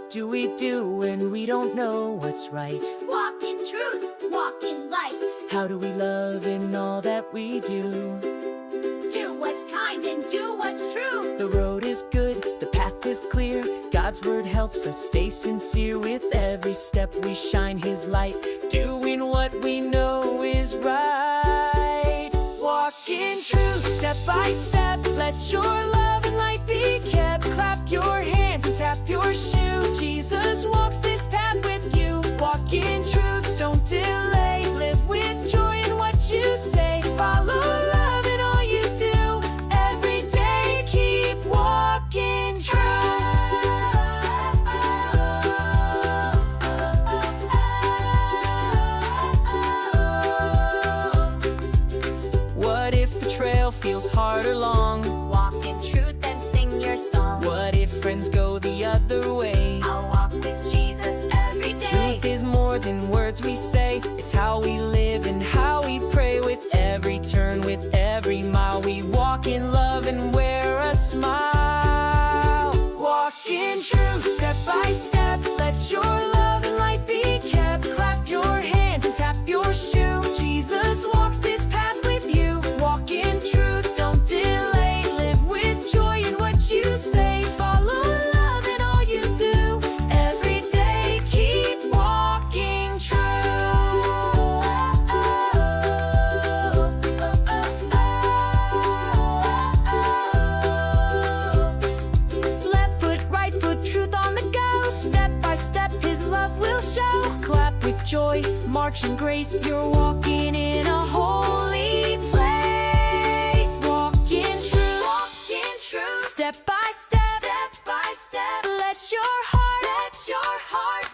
What do we do when we don't know what's right? Walk in truth, walk in light. How do we love in all that we do? Do what's kind and do what's true. The road is good, the path is clear. God's word helps us stay sincere. With every step we shine His light, doing what we know is right. Walk in truth, step by step. Let your love and light be kept. Clap your hands and tap your shoe. Jesus walks this path with you. Walk in truth, don't delay. Live with joy in what you say. Follow love in all you do. Every day keep walking true. What if the trail feels hard or long? Walk in truth and sing your song. What if friends go the other way? I'll walk with Jesus every day. Truth is more than words we say. It's how we live and how we pray. With every turn, with every mile, we walk in love and wear a smile. Walk in truth, step by step. Let your love and light be kept. Clap your hands and tap your shoe. Jesus walks this path with you. Walk in truth, don't delay. Live with joy in what you say. Follow love in all you do. Every day keep walking true. Left foot, right foot, truth on the go. Step by step His love will show. Clap with joy, march in grace. You're walking in a holy place. Walk in truth, Walk in truth, step by step. step by step. Let your heart